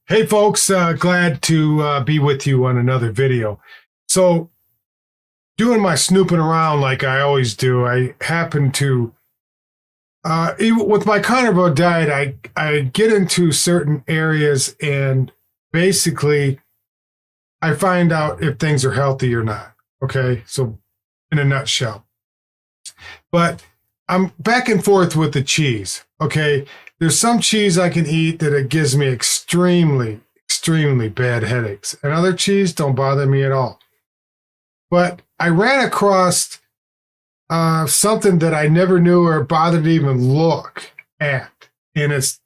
Hey folks, glad to be with you on another video. So, doing my snooping around like I always do, I happen to, even with my carnivore diet, I get into certain areas and basically I find out if things are healthy or not. Okay, so in a nutshell. But I'm back and forth with the cheese. Okay, there's some cheese I can eat that it gives me extremely bad headaches, and other cheese don't bother me at all. But I ran across something that I never knew or bothered to even look at, and it's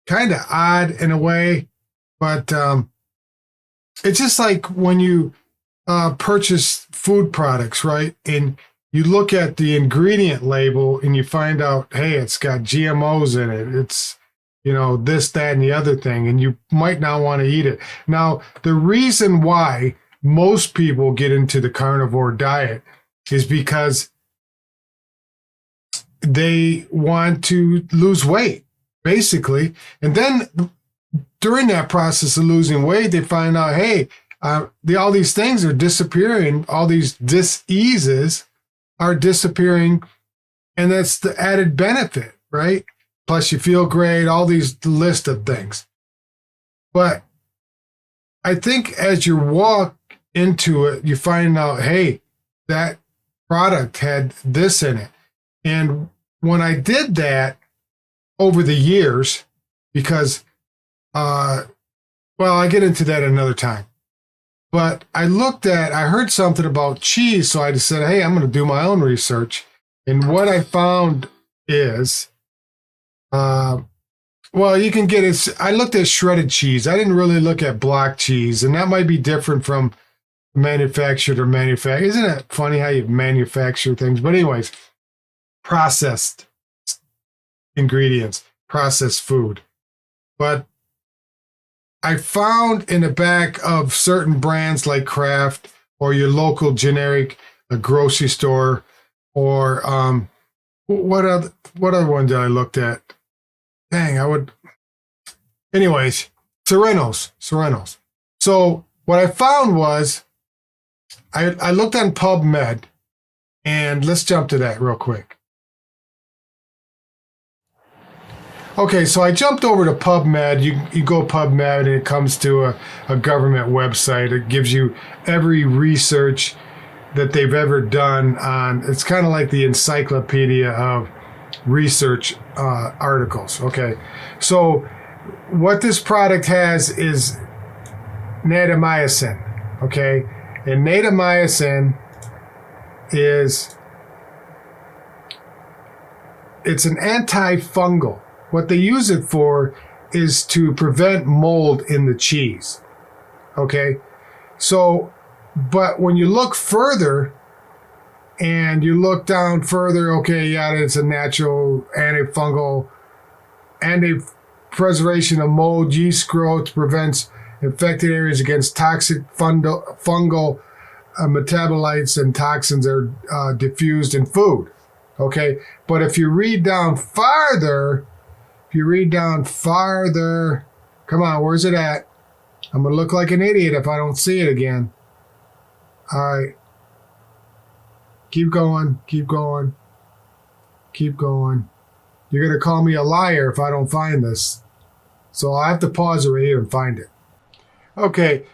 kind of odd in a way, but it's just like when you purchase food products, right? And you look at the ingredient label and you find out, hey, it's got GMOs in it. It's, this, that, and the other thing, and you might not want to eat it. Now, the reason why most people get into the carnivore diet is because they want to lose weight, basically. And then during that process of losing weight, they find out, hey, all these things are disappearing. All these diseases are disappearing. And that's the added benefit, right? Plus you feel great, all these list of things. But I think as you walk into it, you find out, hey, that product had this in it. And when I did that over the years, because, I get into that another time. But I heard something about cheese, so I just said, hey, I'm going to do my own research. And what I found is, you can get it. I looked at shredded cheese. I didn't really look at block cheese, and that might be different from manufactured or manufactured. Isn't it funny how you manufacture things? But anyways, processed ingredients, processed food. But I found in the back of certain brands like Kraft or your local generic grocery store, or what other one did I looked at? Dang, anyways, Serenos. So what I found was I looked on PubMed, and let's jump to that real quick. Okay, so I jumped over to PubMed. You go PubMed, and it comes to a government website. It gives you every research that they've ever done on. It's kind of like the encyclopedia of research articles. Okay, so what this product has is natamycin. Okay, and natamycin it's an antifungal. What they use it for is to prevent mold in the cheese. Okay, so, but when you look further and you look down further, okay, yeah, it's a natural antifungal, anti-preservation of mold, yeast growth, prevents infected areas against toxic fungal metabolites and toxins that are diffused in food. Okay, but if you read down farther, come on, where's it at? I'm going to look like an idiot if I don't see it again. All right. Keep going. You're going to call me a liar if I don't find this. So I'll have to pause it right here and find it. Okay.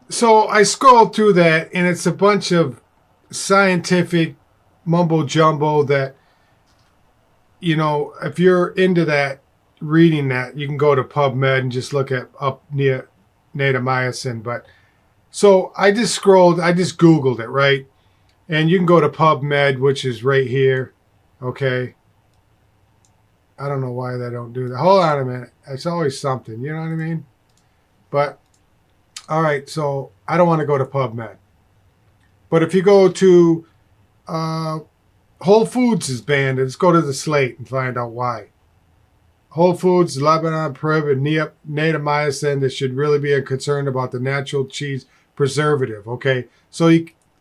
So I scrolled through that, and it's a bunch of scientific mumbo jumbo that, if you're into that, reading that, you can go to PubMed and just look at natamycin. But so I just Googled it, right? And you can go to PubMed, which is right here. Okay. I don't know why they don't do that. Hold on a minute. It's always something, you know what I mean? But, all right, so I don't want to go to PubMed. But if you go to Whole Foods is banned. Let's go to the slate and find out why. Whole Foods, Lebanon, Prib, and natamycin. This should really be a concern about the natural cheese preservative. Okay, so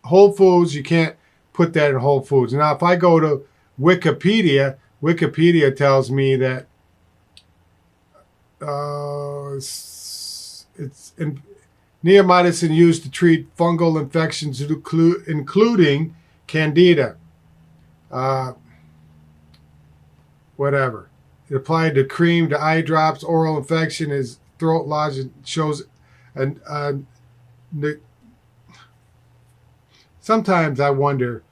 Whole Foods, you can't put that in Whole Foods. Now, if I go to Wikipedia, Wikipedia tells me that neomycin used to treat fungal infections, including candida. Whatever. It applied to cream, to eye drops, oral infection is throat lozenge, shows an sometimes I wonder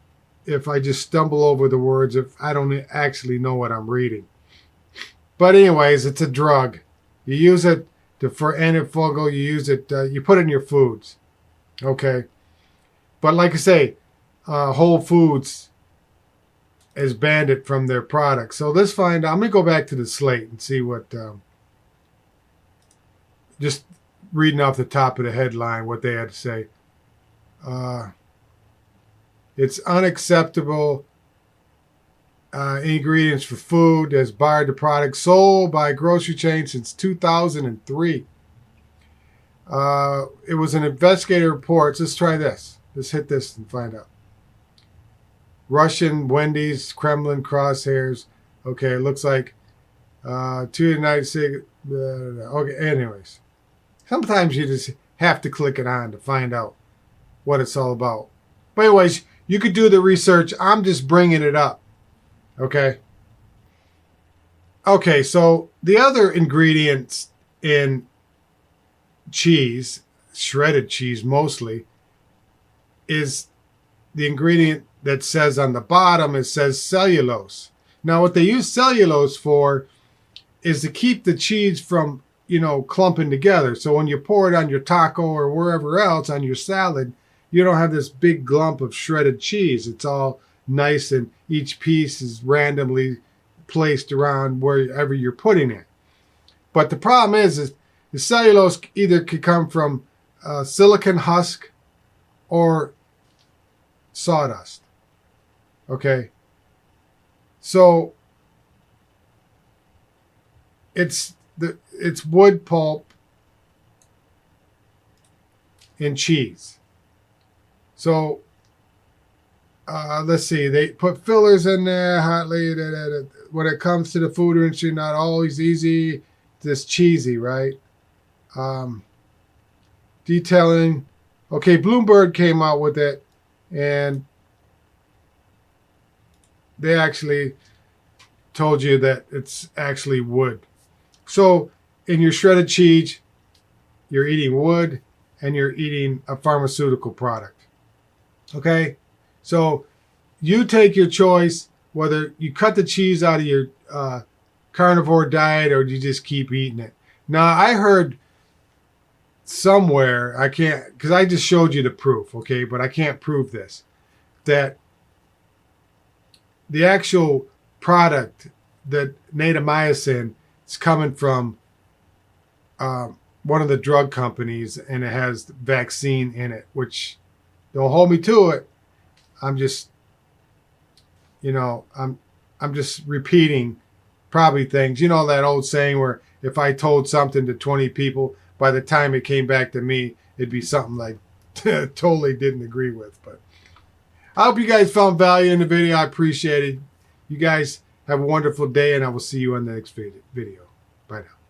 if I just stumble over the words if I don't actually know what I'm reading. But anyways, it's a drug. You use it for antifungal. You use it. You put it in your foods. Okay. But like I say, Whole Foods has banned it from their products. So let's find out. I'm going to go back to the slate and see what, just reading off the top of the headline, what they had to say. It's unacceptable ingredients for food has barred the product sold by a grocery chain since 2003. It was an investigative report. Let's try this. Let's hit this and find out. Russian, Wendy's, Kremlin, crosshairs. Okay, it looks like to the United States. Okay, anyways. Sometimes you just have to click it on to find out what it's all about. But anyways, you could do the research. I'm just bringing it up. Okay. Okay, so the other ingredients in cheese, shredded cheese mostly, is the ingredient that says on the bottom, it says cellulose. Now, what they use cellulose for is to keep the cheese from, clumping together. So when you pour it on your taco or wherever else on your salad, you don't have this big glump of shredded cheese. It's all nice and each piece is randomly placed around wherever you're putting it. But the problem is the cellulose either could come from silicon husk or sawdust. Okay. So it's wood pulp in cheese. So let's see, they put fillers in there hotly. When it comes to the food industry, not always easy, just cheesy, right? Detailing. Okay, Bloomberg came out with it, and they actually told you that it's actually wood. So in your shredded cheese, you're eating wood and you're eating a pharmaceutical product. Okay? So you take your choice whether you cut the cheese out of your carnivore diet or you just keep eating it. Now, I heard somewhere, I can't, because I just showed you the proof, okay, but I can't prove this, that the actual product, that natamycin, is coming from one of the drug companies, and it has vaccine in it, which don't hold me to it. I'm just, I'm just repeating probably things. You know that old saying where if I told something to 20 people, by the time it came back to me, it'd be something like totally didn't agree with. But I hope you guys found value in the video. I appreciate it. You guys have a wonderful day, and I will see you on the next video. Bye now.